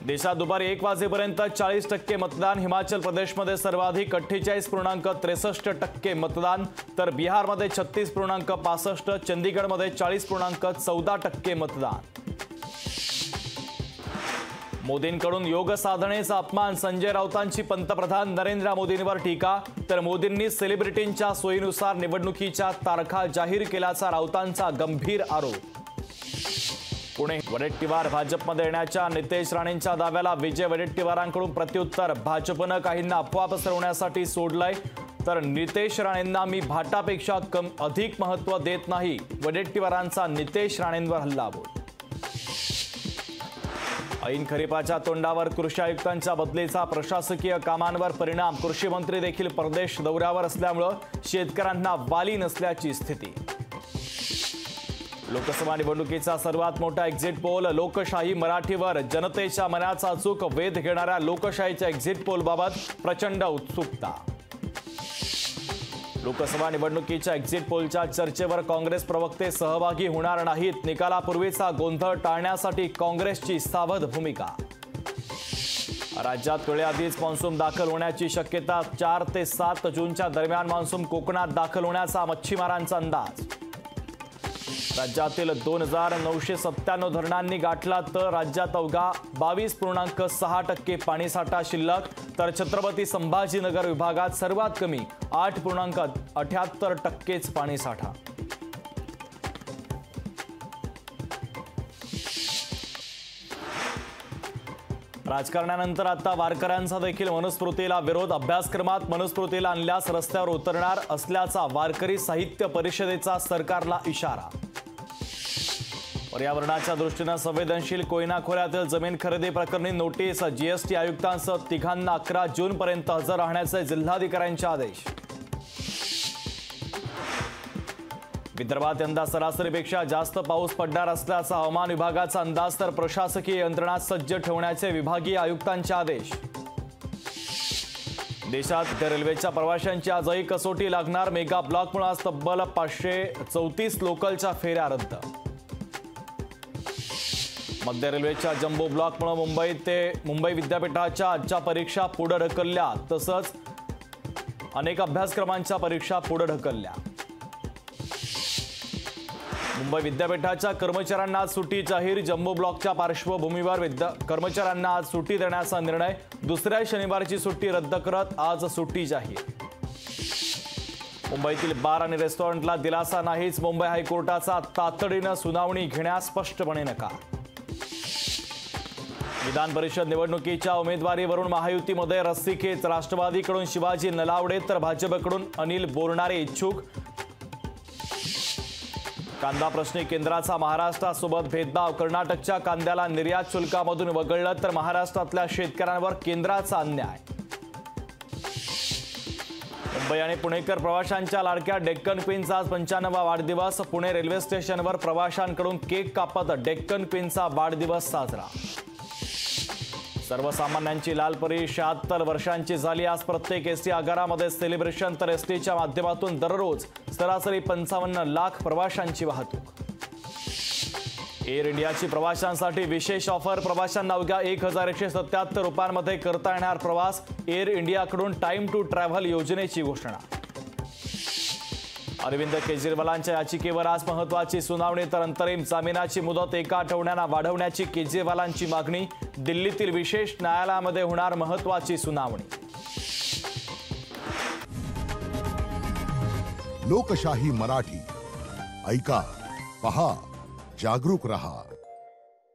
देशात दुपारी 1 वाजेपर्यंत 40% मतदान। हिमाचल प्रदेशमध्ये सर्वाधिक 48.63% मतदान, तर बिहारमध्ये 36.65%, चंदीगडमध्ये 40.14% मतदान। मोदींकडून योग साधनेचा अपमान, संजय राऊतांची पंतप्रधान नरेंद्र मोदींवर टीका, तर मोदींनी सेलिब्रिटींच्या सोयीनुसार निवडणुकीच्या तारखा जाहीर केल्याचा राऊतांचा गंभीर आरोप। पुणे वडेट्टीवार भाजपमध्ये येण्याच्या नितेश राणेंच्या दाव्याला विजय वडेट्टीवारांकडून प्रत्युत्तर। भाजपनं काहींना अफवा पसरवण्यासाठी सोडलंय, तर नितेश राणेंना मी भाटापेक्षा अधिक महत्त्व देत नाही, वडेट्टीवारांचा नितेश राणेंवर हल्लाबोल। ऐन खरीपाच्या तोंडावर कृषी आयुक्तांच्या बदलीचा प्रशासकीय कामांवर परिणाम। कृषी मंत्री देखील परदेश दौऱ्यावर असल्यामुळे शेतकऱ्यांना वाली नसल्याची स्थिती। लोकसभा निवडणुकीचा सर्वात मोठा एक्झिट पोल, लोकशाही मराठीवर जनतेच्या मनाचा अचूक वेध घेणाऱ्या लोकशाहीच्या एक्झिट पोलबाबत प्रचंड उत्सुकता। लोकसभा निवडणुकीच्या एक्झिट पोलच्या चर्चेवर काँग्रेस प्रवक्ते सहभागी होणार नाहीत। निकालापूर्वीचा गोंधळ टाळण्यासाठी काँग्रेसची सावध भूमिका। राज्यात वेळेआधीच मान्सून दाखल होण्याची शक्यता। 4 ते 7 जूनच्या दरम्यान मान्सून कोकणात दाखल होण्याचा मच्छीमारांचा अंदाज। राज्यातील 2997 धरणांनी गाठला, तर राज्यात अवघा 22.6% पाणीसाठा शिल्लक, तर छत्रपती संभाजीनगर विभागात सर्वात कमी 8.78% पाणीसाठा। राजकारणानंतर आता वारकऱ्यांचा देखील मनुस्मृतीला विरोध। अभ्यासक्रमात मनुस्मृतीला आणल्यास रस्त्यावर उतरणार असल्याचा वारकरी साहित्य परिषदेचा सरकारला इशारा। पर्यावरणाच्या दृष्टीने संवेदनशील कोयना खोऱ्यातील जमीन खरेदी प्रकरणी नोटीस। जीएसटी आयुक्तांसह तिघांना 11 जूनपर्यंत हजर राहण्याचे जिल्हाधिकाऱ्यांचे आदेश। विदर्भात यंदा सरासरीपेक्षा जास्त पाऊस पडणार असल्याचा हवामान विभागाचा अंदाज, तर प्रशासकीय यंत्रणा सज्ज ठेवण्याचे विभागीय आयुक्तांचे आदेश। देशात रेल्वेच्या प्रवाशांची आजही कसोटी लागणार। मेगा ब्लॉकमुळे आज तब्बल 534 लोकलच्या फेऱ्या रद्द। मध्य रेल्वेच्या जम्बो ब्लॉकमुळे मुंबई ते मुंबई विद्यापीठाच्या आजच्या परीक्षा पुढे ढकलल्या, तसंच अनेक अभ्यासक्रमांच्या परीक्षा पुढे ढकलल्या। मुंबई विद्यापीठाच्या कर्मचाऱ्यांना आज सुट्टी जाहीर। जम्बो ब्लॉकच्या पार्श्वभूमीवर कर्मचाऱ्यांना आज सुट्टी देण्याचा निर्णय। दुसऱ्या शनिवारची सुट्टी रद्द करत आज सुट्टी जाहीर। मुंबईतील बार आणि रेस्टॉरंटला दिलासा नाहीच। मुंबई हायकोर्टाचा तातडीने सुनावणी घेण्यास स्पष्टपणे नकार। विधान परिषद निवडणुकीच्या उमेदवारीवरून महायुतीमध्ये रस्सीखेच। राष्ट्रवादीकडून शिवाजी नलावडे, तर भाजपकडून अनिल बोरणारे इच्छुक। कांदा प्रश्नी केंद्राचा महाराष्ट्रासोबत भेदभाव। कर्नाटकच्या कांद्याला निर्यात शुल्कामधून वगळलं, तर महाराष्ट्रातल्या शेतकऱ्यांवर केंद्राचा अन्याय। मुंबई आणि पुणेकर प्रवाशांच्या लाडक्या डेक्कन क्वीनचा आज 95वा वाढदिवस। पुणे रेल्वे स्टेशनवर प्रवाशांकडून केक कापत डेक्कन क्वीनचा वाढदिवस साजरा। सर्वसामान्यांची लालपरी 76 वर्षांची झाली। आज प्रत्येक एसटी आगारामध्ये सेलिब्रेशन, तर एसटीच्या माध्यमातून दररोज सरासरी 55 लाख प्रवाशांची वाहतूक। एअर इंडियाची प्रवाशांसाठी विशेष ऑफर। प्रवाशांना अवघ्या 1177 रुपयांमध्ये करता येणार प्रवास। एअर इंडियाकडून टाइम टू ट्रॅव्हल योजनेची घोषणा। अरविंद केजरीवालांच्या याचिकेवर आज महत्त्वाची सुनावणी, तर अंतरिम जामिनाची मुदत 1 आठवड्याने वाढवण्याची केजरीवालांची मागणी। दिल्लीतील विशेष न्यायालयामध्ये होणार महत्त्वाची सुनावणी। लोकशाही मराठी ऐका, पहा, जागरूक रहा।